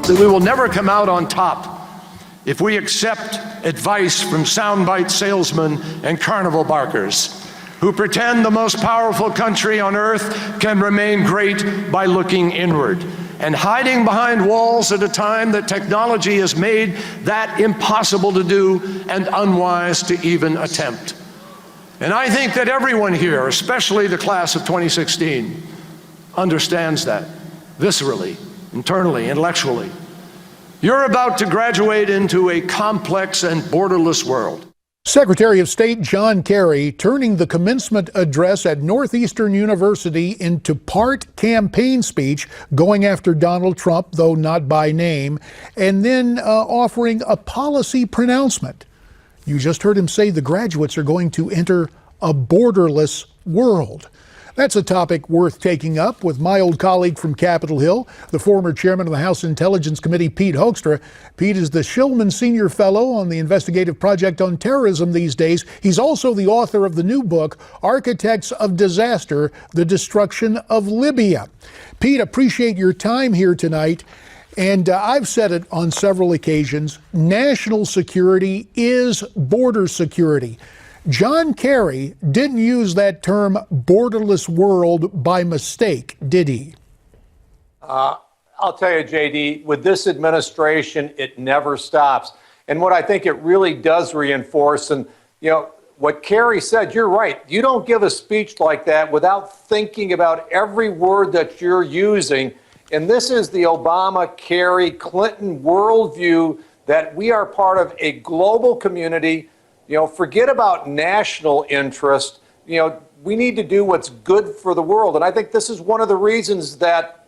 that we will never come out on top if we accept advice from soundbite salesmen and carnival barkers who pretend the most powerful country on earth can remain great by looking inward and hiding behind walls at a time that technology has made that impossible to do and unwise to even attempt. And I think that everyone here, especially the class of 2016, understands that viscerally, internally, intellectually. You're about to graduate into a complex and borderless world. Secretary of State John Kerry turning the commencement address at Northeastern University into part campaign speech, going after Donald Trump, though not by name, and then offering a policy pronouncement. You just heard him say the graduates are going to enter a borderless world. That's a topic worth taking up with my old colleague from Capitol Hill, the former chairman of the House Intelligence Committee, Pete Hoekstra. Pete is the Shillman Senior Fellow on the Investigative Project on Terrorism these days. He's also the author of the new book, Architects of Disaster, The Destruction of Libya. Pete, appreciate your time here tonight. And I've said it on several occasions, national security is border security. John Kerry didn't use that term borderless world by mistake, did he? I'll tell you, JD, with this administration, it never stops. And what I think it really does reinforce, and what Kerry said, you're right. You don't give a speech like that without thinking about every word that you're using. And this is the Obama, Kerry, Clinton worldview that we are part of a global community. Forget about national interest. We need to do what's good for the world. And I think this is one of the reasons that,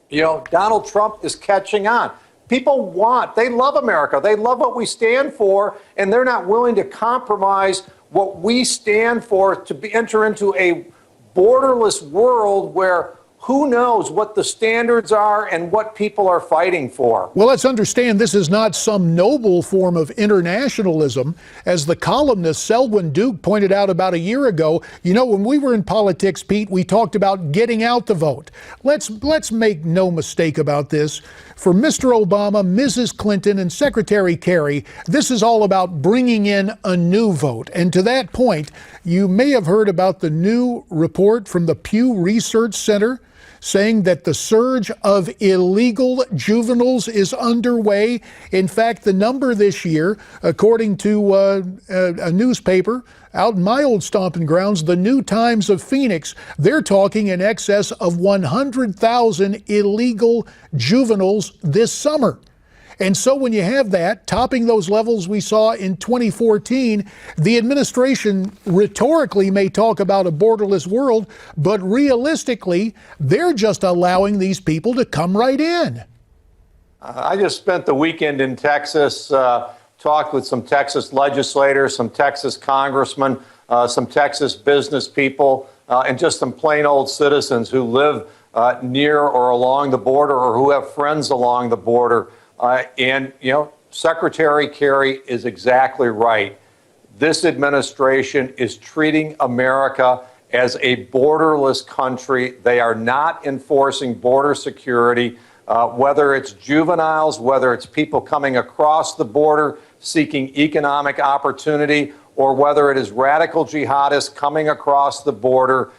Donald Trump is catching on. People they love America. They love what we stand for, and they're not willing to compromise what we stand for to enter into a borderless world where who knows what the standards are and what people are fighting for. Well, let's understand this is not some noble form of internationalism. As the columnist Selwyn Duke pointed out about a year ago, when we were in politics, Pete, we talked about getting out the vote. Let's make no mistake about this. For Mr. Obama, Mrs. Clinton, and Secretary Kerry, this is all about bringing in a new vote. And to that point, you may have heard about the new report from the Pew Research Center saying that the surge of illegal juveniles is underway. In fact, the number this year, according to a newspaper out in my old stomping grounds, the New Times of Phoenix, they're talking in excess of 100,000 illegal juveniles this summer. And so when you have that, topping those levels we saw in 2014, the administration rhetorically may talk about a borderless world, but realistically, they're just allowing these people to come right in. I just spent the weekend in Texas, talked with some Texas legislators, some Texas congressmen, some Texas business people, and just some plain old citizens who live near or along the border or who have friends along the border. Secretary Kerry is exactly right. This administration is treating America as a borderless country. They are not enforcing border security, whether it's juveniles, whether it's people coming across the border seeking economic opportunity, or whether it is radical jihadists coming across the border.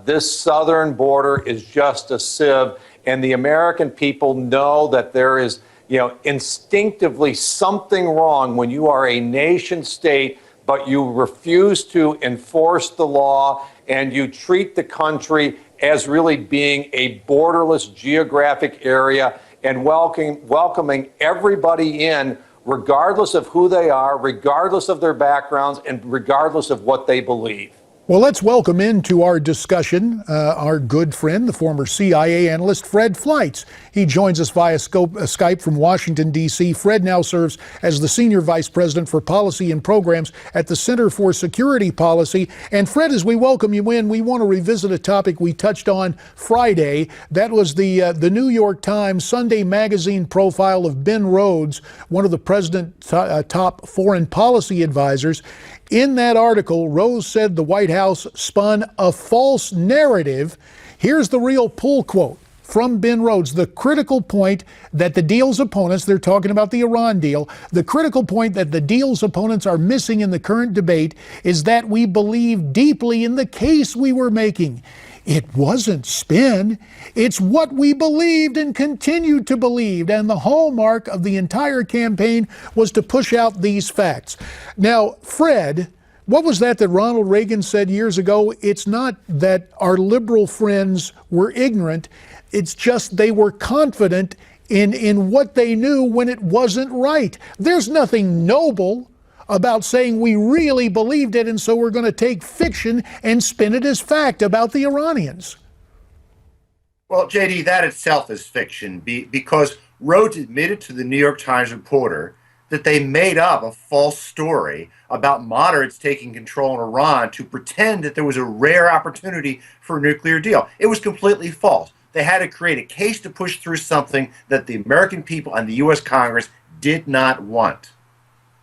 This southern border is just a sieve, and the American people know that there is instinctively something wrong when you are a nation state, but you refuse to enforce the law and you treat the country as really being a borderless geographic area and welcoming everybody in, regardless of who they are, regardless of their backgrounds, and regardless of what they believe. Well, let's welcome into our discussion our good friend, the former CIA analyst, Fred Fleitz. He joins us via Skype from Washington, D.C. Fred now serves as the Senior Vice President for Policy and Programs at the Center for Security Policy. And Fred, as we welcome you in, we want to revisit a topic we touched on Friday. That was the New York Times Sunday Magazine profile of Ben Rhodes, one of the president's top foreign policy advisors. In that article, Rose said the White House spun a false narrative. Here's the real pull quote from Ben Rhodes. The critical point that the deal's opponents, they're talking about the Iran deal, the critical point that the deal's opponents are missing in the current debate is that we believe deeply in the case we were making. It wasn't spin. It's what we believed and continued to believe. And the hallmark of the entire campaign was to push out these facts. Now, Fred, what was that Ronald Reagan said years ago? It's not that our liberal friends were ignorant. It's just they were confident in what they knew when it wasn't right. There's nothing noble about saying we really believed it, and so we're going to take fiction and spin it as fact about the Iranians. Well, JD, that itself is fiction because Rhodes admitted to the New York Times reporter that they made up a false story about moderates taking control in Iran to pretend that there was a rare opportunity for a nuclear deal. It was completely false. They had to create a case to push through something that the American people and the U.S. Congress did not want.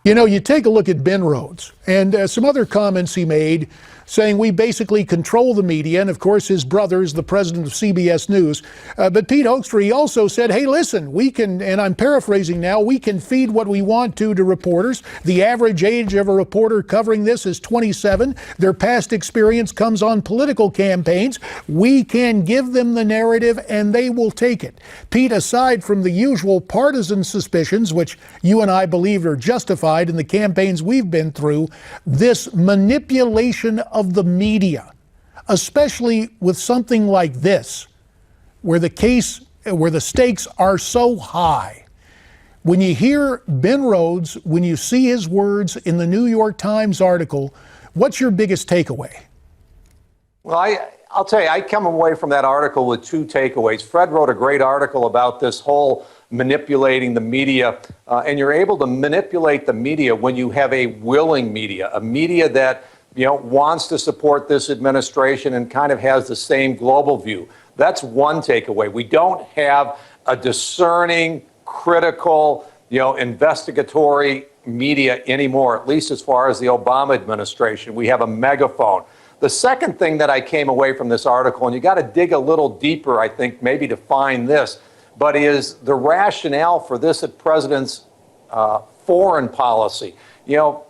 You know, you take a look at Ben Rhodes and some other comments he made saying we basically control the media, and of course his brother is the president of CBS News. But Pete Hoekstra, he also said, hey, listen, we can, and I'm paraphrasing now, we can feed what we want to reporters. The average age of a reporter covering this is 27. Their past experience comes on political campaigns. We can give them the narrative and they will take it. Pete, aside from the usual partisan suspicions, which you and I believe are justified in the campaigns we've been through, this manipulation of the media, especially with something like this, where the stakes are so high. When you hear Ben Rhodes, when you see his words in the New York Times article, what's your biggest takeaway? Well, I'll tell you, I come away from that article with two takeaways. Fred wrote a great article about this whole manipulating the media, and you're able to manipulate the media when you have a willing media, a media that wants to support this administration and kind of has the same global view. That's one takeaway. We don't have a discerning, critical, investigatory media anymore, at least as far as the Obama administration. We have a megaphone. The second thing that I came away from this article, and you got to dig a little deeper, I think, maybe to find this, but is the rationale for this president's foreign policy.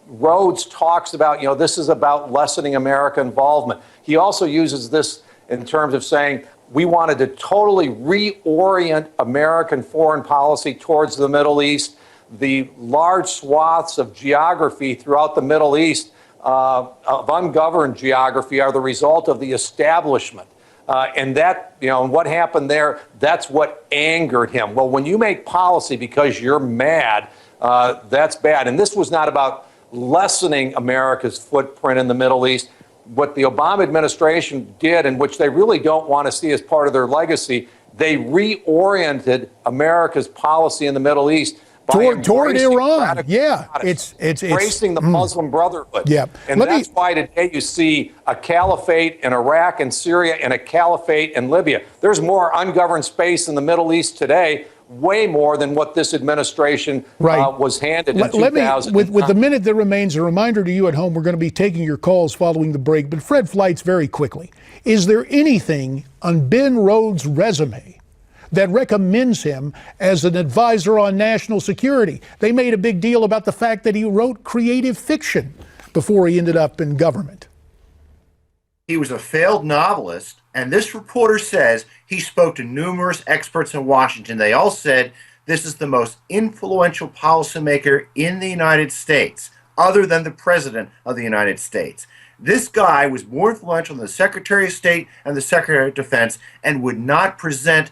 Rhodes talks about, this is about lessening American involvement. He also uses this in terms of saying we wanted to totally reorient American foreign policy towards the Middle East. The large swaths of geography throughout the Middle East, of ungoverned geography, are the result of the establishment. And that, what happened there, that's what angered him. Well, when you make policy because you're mad, that's bad. And this was not about lessening America's footprint in the Middle East. What the Obama administration did, and which they really don't want to see as part of their legacy, they reoriented America's policy in the Middle East toward Iran. Yeah, it's embracing the Muslim Brotherhood. Yeah, and that's why today you see a caliphate in Iraq and Syria and a caliphate in Libya. There's more ungoverned space in the Middle East today, way more than what this administration was handed in 2000. With the minute that remains, a reminder to you at home, we're going to be taking your calls following the break. But Fred Fleitz, very quickly, is there anything on Ben Rhodes' resume that recommends him as an advisor on national security? They made a big deal about the fact that he wrote creative fiction before he ended up in government. He was a failed novelist, and this reporter says he spoke to numerous experts in Washington. They all said this is the most influential policymaker in the United States, other than the President of the United States. This guy was more influential than the Secretary of State and the Secretary of Defense, and would not present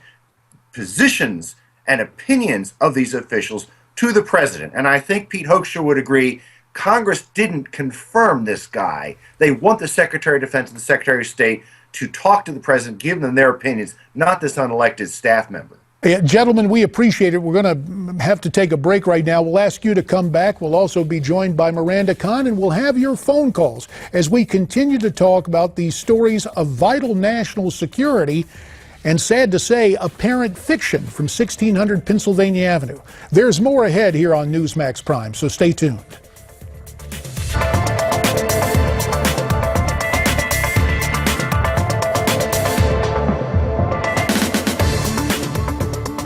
positions and opinions of these officials to the president. And I think Pete Hoekstra would agree, Congress didn't confirm this guy. They want the Secretary of Defense and the Secretary of State to talk to the president, give them their opinions, not this unelected staff member. Yeah, gentlemen, we appreciate it. We're going to have to take a break right now. We'll ask you to come back. We'll also be joined by Miranda Kahn, and we'll have your phone calls as we continue to talk about these stories of vital national security and, sad to say, apparent fiction from 1600 Pennsylvania Avenue. There's more ahead here on Newsmax Prime, so stay tuned.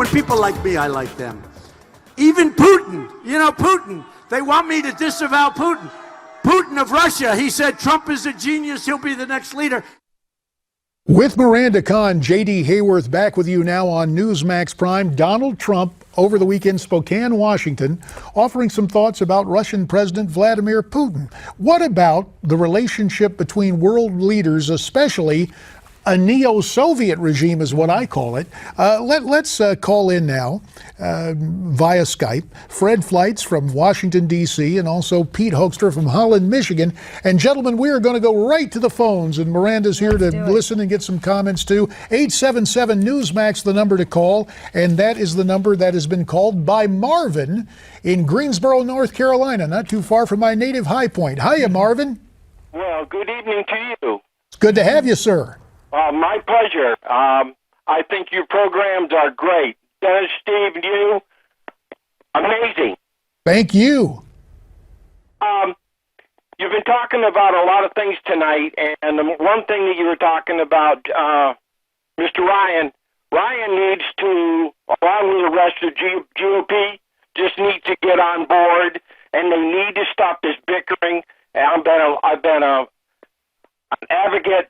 smart people like me, I like them. Even Putin, Putin, they want me to disavow Putin. Putin of Russia, he said Trump is a genius, he'll be the next leader. With Miranda Kahn, J.D. Hayworth back with you now on Newsmax Prime. Donald Trump over the weekend, Spokane, Washington, offering some thoughts about Russian President Vladimir Putin. What about the relationship between world leaders, especially a neo-Soviet regime is what I call it? Let's call in now via Skype Fred Fleitz from Washington, D.C., and also Pete Hoekstra from Holland, Michigan. And gentlemen, we are going to go right to the phones, and Miranda's here to listen and get some comments too. 877 Newsmax, the number to call, and that is the number that has been called by Marvin in Greensboro, North Carolina, not too far from my native High Point. Hiya, Marvin. Well, good evening to you. It's good to have you, sir. My pleasure. I think your programs are great. Dennis, Steve, you, amazing. Thank you. You've been talking about a lot of things tonight, and the one thing that you were talking about, Mr. Ryan needs to, along with the rest of GOP, just need to get on board, and they need to stop this bickering. And I've been an advocate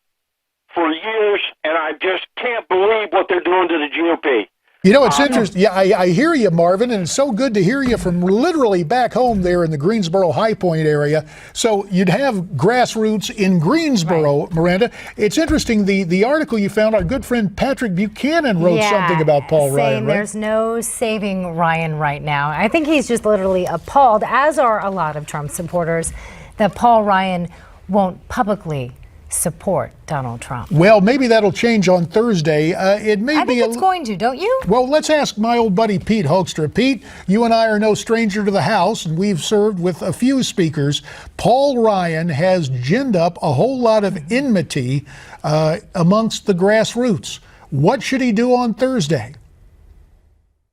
for years, and I just can't believe what they're doing to the GOP. You know, it's interesting. Yeah, I hear you, Marvin, and it's so good to hear you from literally back home there in the Greensboro High Point area. So you'd have grassroots in Greensboro, right. Miranda. It's interesting, the article you found, our good friend Patrick Buchanan wrote something about Paul Ryan, right? There's no saving Ryan right now. I think he's just literally appalled, as are a lot of Trump supporters, that Paul Ryan won't publicly support Donald Trump. Well, maybe that'll change on Thursday. I think it's going to, don't you? Well, let's ask my old buddy Pete Hoekstra. Pete, you and I are no stranger to the House, and we've served with a few speakers. Paul Ryan has ginned up a whole lot of enmity amongst the grassroots. What should he do on Thursday?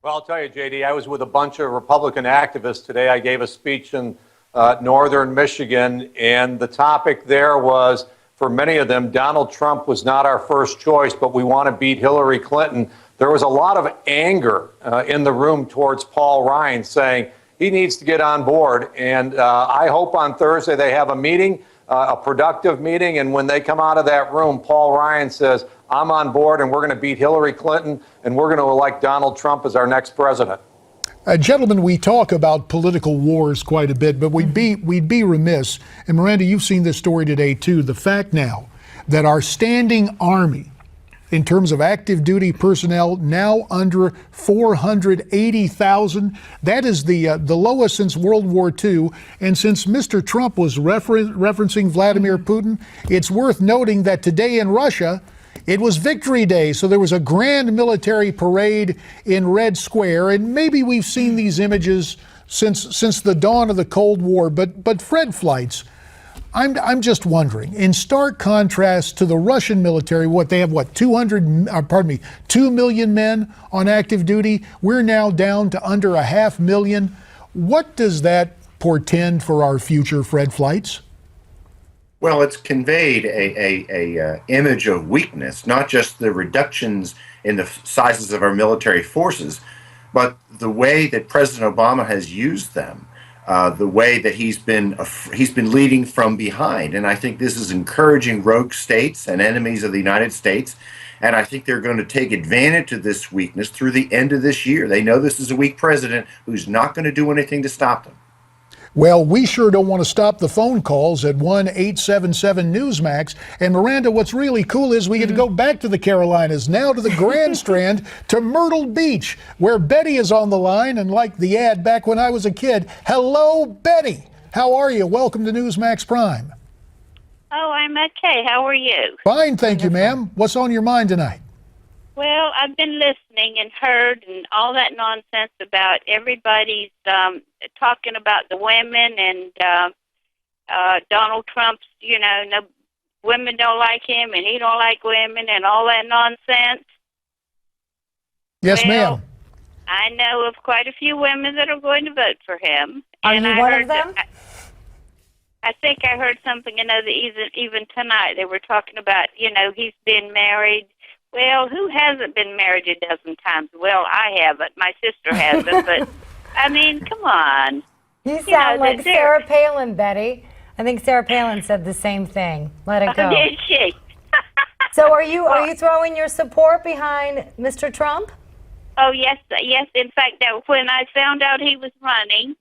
Well, I'll tell you, JD, I was with a bunch of Republican activists today. I gave a speech in northern Michigan, and the topic there was, for many of them, Donald Trump was not our first choice, but we want to beat Hillary Clinton. There was a lot of anger in the room towards Paul Ryan, saying he needs to get on board. And I hope on Thursday they have a meeting, a productive meeting, and when they come out of that room, Paul Ryan says, I'm on board, and we're going to beat Hillary Clinton, and we're going to elect Donald Trump as our next president. Gentlemen, we talk about political wars quite a bit, but we'd be remiss, and Miranda, you've seen this story today too, the fact now that our standing army, in terms of active duty personnel, now under 480,000. That is the lowest since World War II. And since Mr. Trump was referencing Vladimir Putin, it's worth noting that today in Russia, it was Victory Day, so there was a grand military parade in Red Square, and maybe we've seen these images since the dawn of the Cold War. But Fred Fleitz, I'm just wondering, in stark contrast to the Russian military, they have 2 million men on active duty. We're now down to under 500,000. What does that portend for our future, Fred Fleitz? Well, it's conveyed a image of weakness, not just the reductions in the sizes of our military forces, but the way that President Obama has used them, the way that he's been leading from behind. And I think this is encouraging rogue states and enemies of the United States. And I think they're going to take advantage of this weakness through the end of this year. They know this is a weak president who's not going to do anything to stop them. Well, we sure don't want to stop the phone calls at 1-877-Newsmax. And Miranda, what's really cool is we get to go back to the Carolinas, now to the Grand Strand, to Myrtle Beach, where Betty is on the line. And like the ad back when I was a kid, hello, Betty. How are you? Welcome to Newsmax Prime. Oh, I'm okay. How are you? Fine, thank you, ma'am. What's on your mind tonight? Well, I've been listening and heard and all that nonsense about everybody's talking about the women and Donald Trump's, no, women don't like him and he don't like women and all that nonsense. Yes, ma'am. I know of quite a few women that are going to vote for him. Are you one of them? I think I heard something, even tonight. They were talking about, he's been married Well, who hasn't been married a dozen times? Well, I haven't. My sister hasn't. But, I mean, come on. You sound like Sarah Palin, Betty. I think Sarah Palin said the same thing. Let it go. Did she? So are you throwing your support behind Mr. Trump? Oh, yes, yes. In fact, when I found out he was running,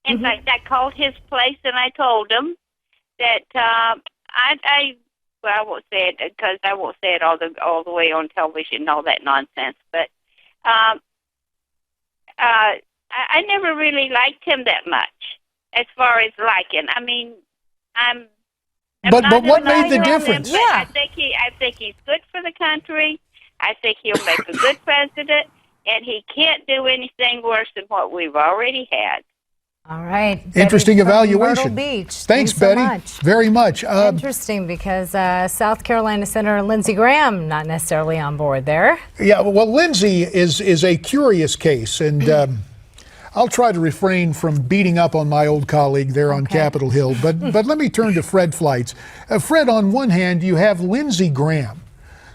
in fact, I called his place and I told him that well, I won't say it because I won't say it all the way on television and all that nonsense. But I never really liked him that much, as far as liking. I mean, But what made the difference? Him, I think he's good for the country. I think he'll make a good president, and he can't do anything worse than what we've already had. All right. Interesting evaluation. Myrtle Beach. Thanks, Betty. So much. Very much. Interesting, because South Carolina Senator Lindsey Graham not necessarily on board there. Yeah, well, Lindsey is a curious case, and I'll try to refrain from beating up on my old colleague there on Capitol Hill. But let me turn to Fred Fleitz. Fred, on one hand, you have Lindsey Graham,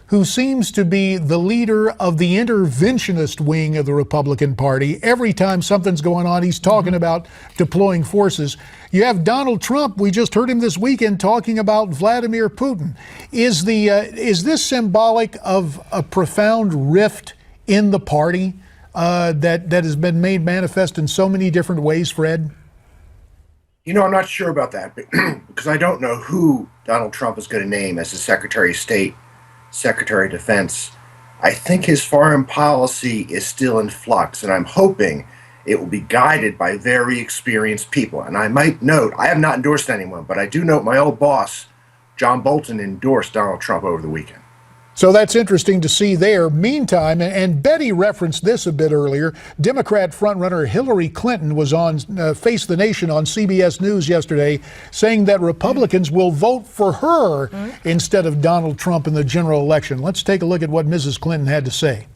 who seems to be the leader of the interventionist wing of the Republican Party. Every time something's going on, he's talking about deploying forces. You have Donald Trump. We just heard him this weekend talking about Vladimir Putin. Is this symbolic of a profound rift in the party that has been made manifest in so many different ways, Fred? You know, I'm not sure about that because I don't know who Donald Trump is going to name as the Secretary of State, Secretary of Defense. I think his foreign policy is still in flux, and I'm hoping it will be guided by very experienced people. And I might note, I have not endorsed anyone, but I do note my old boss, John Bolton, endorsed Donald Trump over the weekend. So that's interesting to see there. Meantime, and Betty referenced this a bit earlier, Democrat frontrunner Hillary Clinton was on Face the Nation on CBS News yesterday saying that Republicans will vote for her instead of Donald Trump in the general election. Let's take a look at what Mrs. Clinton had to say.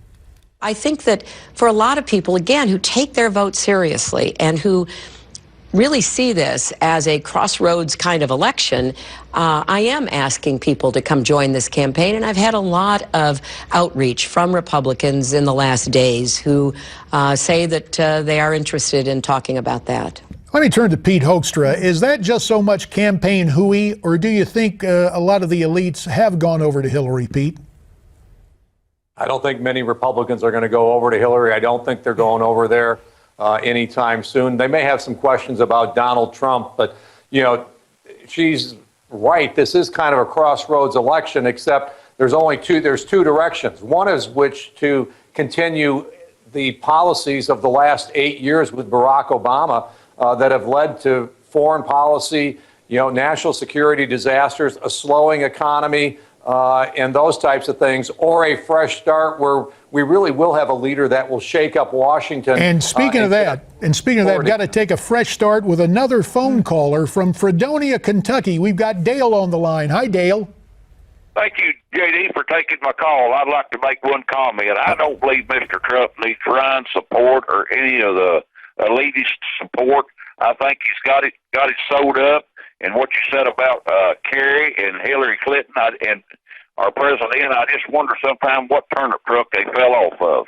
I think that for a lot of people, again, who take their vote seriously and who really see this as a crossroads kind of election, I am asking people to come join this campaign, and I've had a lot of outreach from Republicans in the last days who say that they are interested in talking about that. Let me turn to Pete Hoekstra. Is that just so much campaign hooey, or do you think a lot of the elites have gone over to Hillary, Pete? I don't think many Republicans are going to go over to Hillary. I don't think they're going over there anytime soon. They may have some questions about Donald Trump, but, you know, she's right. This is kind of a crossroads election, except there's two directions. One is which to continue the policies of the last 8 years with Barack Obama that have led to foreign policy, you know, national security disasters, a slowing economy, and those types of things, or a fresh start where we really will have a leader that will shake up Washington. And speaking of that, got to take a fresh start with another phone caller from Fredonia, Kentucky. We've got Dale on the line. Hi, Dale. Thank you, JD, for taking my call. I'd like to make one comment. I don't believe Mr. Trump needs Ryan's support or any of the elitist support. I think he's got it sewed up. And what you said about Kerry and Hillary Clinton and our president, I just wonder sometime what turnip truck they fell off of.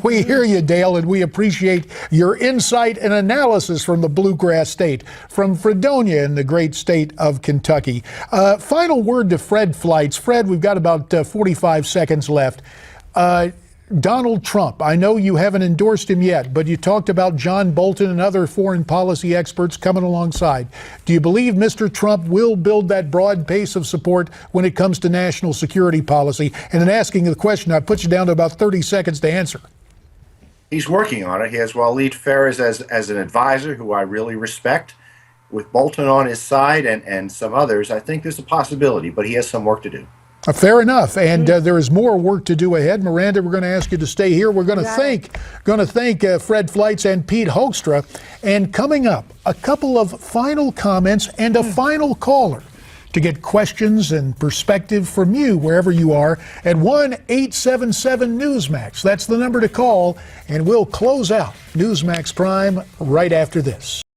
We hear you, Dale, and we appreciate your insight and analysis from the bluegrass state, from Fredonia in the great state of Kentucky. Final word to Fred Fleitz. Fred, we've got about 45 seconds left. Donald Trump, I know you haven't endorsed him yet, but you talked about John Bolton and other foreign policy experts coming alongside. Do you believe Mr. Trump will build that broad base of support when it comes to national security policy? And in asking the question, I put you down to about 30 seconds to answer. He's working on it. He has Waleed Phares as an advisor who I really respect. With Bolton on his side and some others, I think there's a possibility, but he has some work to do. Fair enough, and there is more work to do ahead. Miranda, we're going to ask you to stay here. We're going to thank Fred Fleitz and Pete Hoekstra. And coming up, a couple of final comments and a final caller to get questions and perspective from you wherever you are at 1-877-Newsmax. That's the number to call, and we'll close out Newsmax Prime right after this.